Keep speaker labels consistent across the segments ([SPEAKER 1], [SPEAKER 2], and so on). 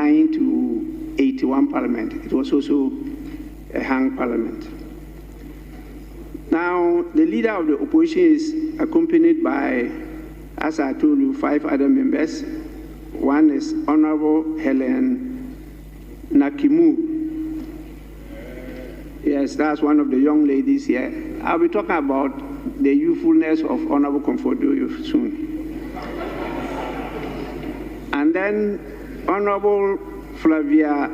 [SPEAKER 1] 79 to 81 parliament. It was also a hung parliament. Now, the leader of the opposition is accompanied by, as I told you, 5 other members. One is Honorable Helen Nakimuli. Yes, that's one of the young ladies here. I'll be talking about the youthfulness of Honorable Comfortdo soon. And then Honorable Flavia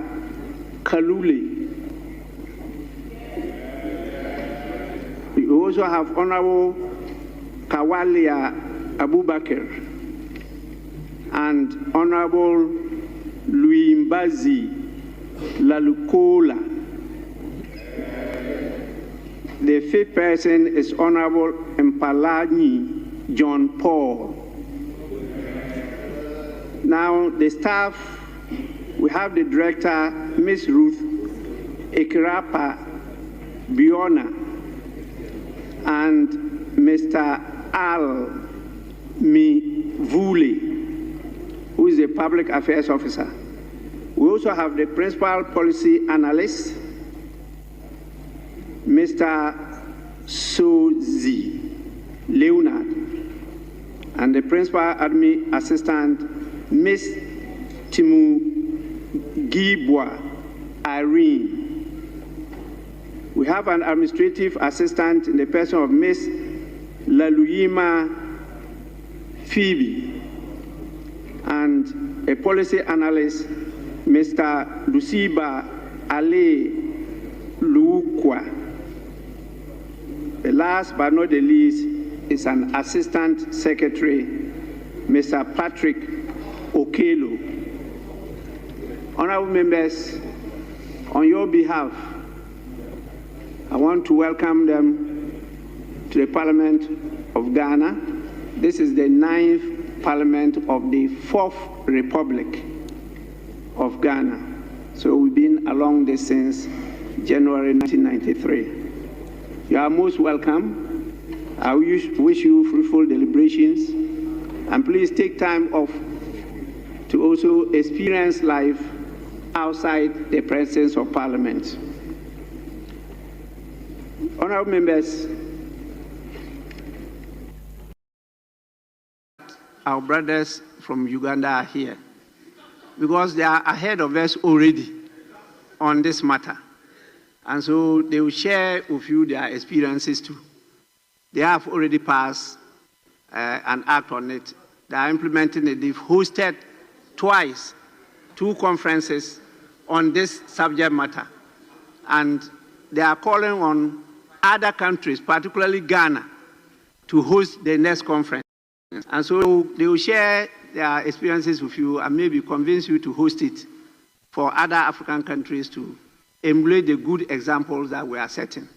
[SPEAKER 1] Kalule. We also have Honorable Kawalya Abubaker and Honorable Luyimbazi Nalukoola. The 5th person is Honorable Mpalanyi John Paul. Now, the staff, we have the director, Ms. Ruth Ikirapa Biona, and Mr. Al Mivule, who is a public affairs officer. We also have the principal policy analyst, Mr. Sozi Leonard, and the principal admin assistant, Ms. Timu Gibwa Irene. We have an administrative assistant in the person of Ms. Laluyima Phoebe, and a policy analyst, Mr. Lusiba Ale Lukwa. The last but not the least is an assistant secretary, Mr. Patrick Okelo. Honorable members, on your behalf, I want to welcome them to the Parliament of Ghana. This is the 9th Parliament of the 4th Republic of Ghana. So we've been along this since January 1993. You are most welcome. I wish you fruitful deliberations, and please take time off to also experience life outside the presence of Parliament. Honorable members, our brothers from Uganda are here because they are ahead of us already on this matter. And so they will share with you their experiences too. They have already passed an act on it. They are implementing it. They've hosted twice 2 conferences on this subject matter. And they are calling on other countries, particularly Ghana, to host the next conference. And so they will share their experiences with you and maybe convince you to host it for other African countries to emulate the good examples that we are setting.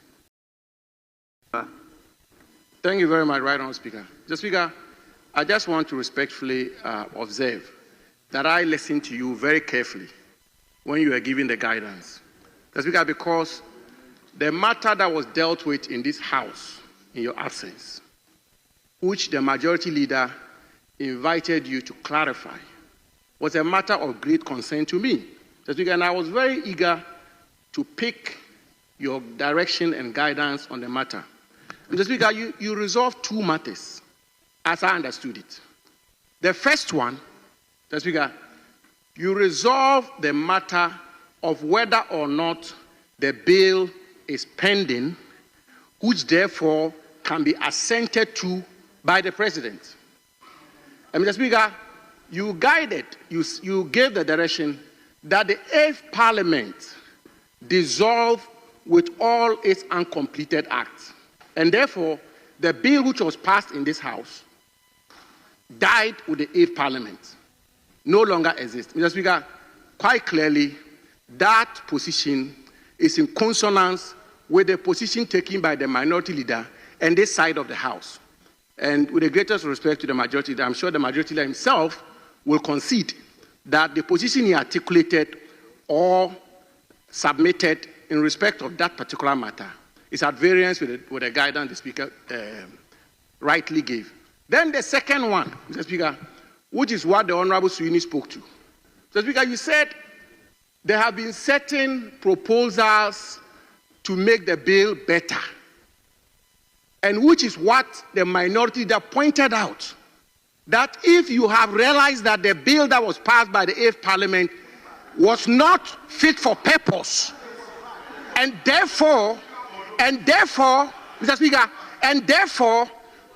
[SPEAKER 2] Thank you very much, Right Honourable Speaker. Mr. Speaker, I just want to respectfully observe that I listened to you very carefully when you were giving the guidance. Mr. Speaker, because the matter that was dealt with in this House in your absence, which the majority leader invited you to clarify, was a matter of great concern to me. Mr. Speaker, and I was very eager to pick your direction and guidance on the matter. Mr. Speaker, you resolved 2 matters, as I understood it. The first one, Mr. Speaker, you resolved the matter of whether or not the bill is pending, which therefore can be assented to by the President. And Mr. Speaker, you gave the direction that the 8th Parliament dissolve with all its uncompleted acts. And therefore, the bill which was passed in this House died with the 8th Parliament, no longer exists. Mr. Speaker, quite clearly, that position is in consonance with the position taken by the minority leader and this side of the House. And with the greatest respect to the majority leader, I'm sure the majority leader himself will concede that the position he articulated or submitted in respect of that particular matter is at variance with the guidance the Speaker rightly gave. Then the second one, Mr. Speaker, which is what the Honourable Sweeney spoke to. Mr. Speaker, you said there have been certain proposals to make the bill better, and which is what the minority that pointed out, that if you have realized that the bill that was passed by the 8th Parliament was not fit for purpose, and therefore, Mr. Speaker, and therefore,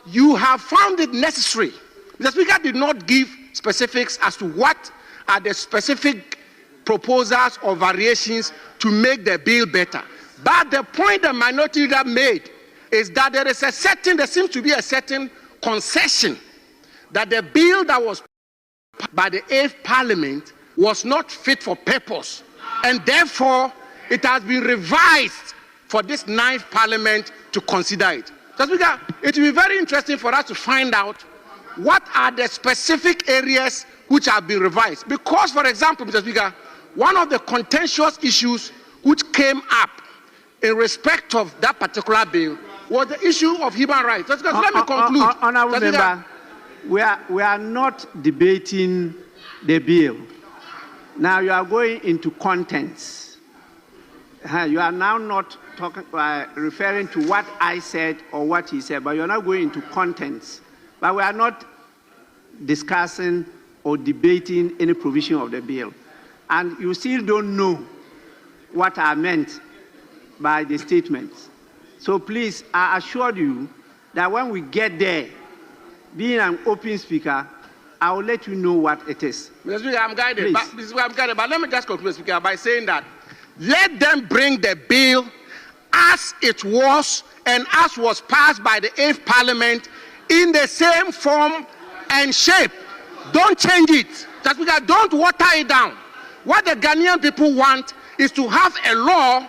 [SPEAKER 2] you have found it necessary. Mr. Speaker did not give specifics as to what are the specific proposals or variations to make the bill better. But the point the minority leader made is that there seems to be a certain concession that the bill that was passed by the 8th Parliament was not fit for purpose, and therefore it has been revised for this 9th Parliament to consider it. Mr. Speaker, it will be very interesting for us to find out what are the specific areas which have been revised. Because, for example, Mr. Speaker, one of the contentious issues which came up in respect of that particular bill was the issue of human rights. Let me conclude.
[SPEAKER 1] Honourable Member, we are not debating the bill. Now you are going into contents. You are now not talking, referring to what I said or what he said, but you are now going into contents. But we are not discussing or debating any provision of the bill. And you still don't know what I meant by the statements. So please, I assure you that when we get there, being an open speaker, I will let you know what it is.
[SPEAKER 2] Mr. Speaker, I'm guided. But let me just conclude, Speaker, by saying that let them bring the bill as it was and as was passed by the 8th Parliament in the same form and shape. Don't change it. Mr. Speaker, don't water it down. What the Ghanaian people want is to have a law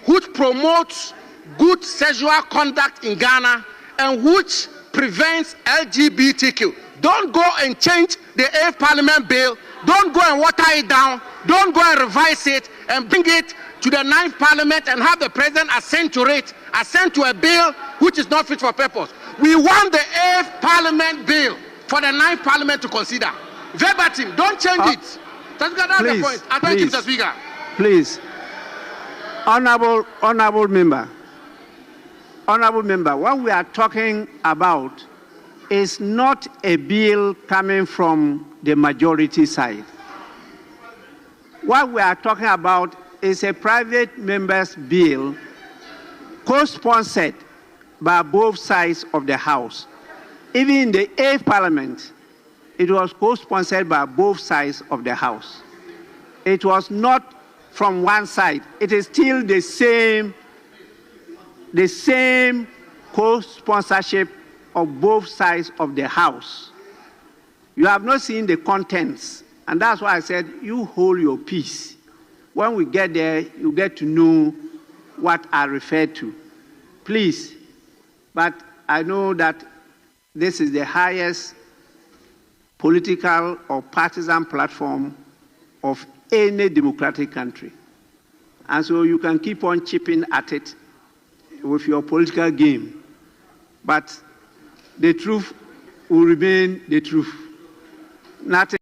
[SPEAKER 2] which promotes good sexual conduct in Ghana and which prevents LGBTQ. Don't go and change the 8th Parliament bill. Don't go and water it down. Don't go and revise it and bring it to the 9th Parliament and have the President assent to it, assent to a bill which is not fit for purpose. We want the 8th Parliament bill for the 9th Parliament to consider. Verbatim, don't change it. That's the point. I thank you, Mr. Speaker.
[SPEAKER 1] Please. Honourable Member, what we are talking about is not a bill coming from the majority side. What we are talking about is a private member's bill co-sponsored by both sides of the House. Even in the 8th Parliament, it was co-sponsored by both sides of the House. It was not from one side. It is still the same co-sponsorship of both sides of the House. You have not seen the contents, and that's why I said you hold your peace. When we get there, you get to know what I referred to. Please, but I know that this is the highest political or partisan platform of any democratic country. And so you can keep on chipping at it with your political game. But the truth will remain the truth. Nothing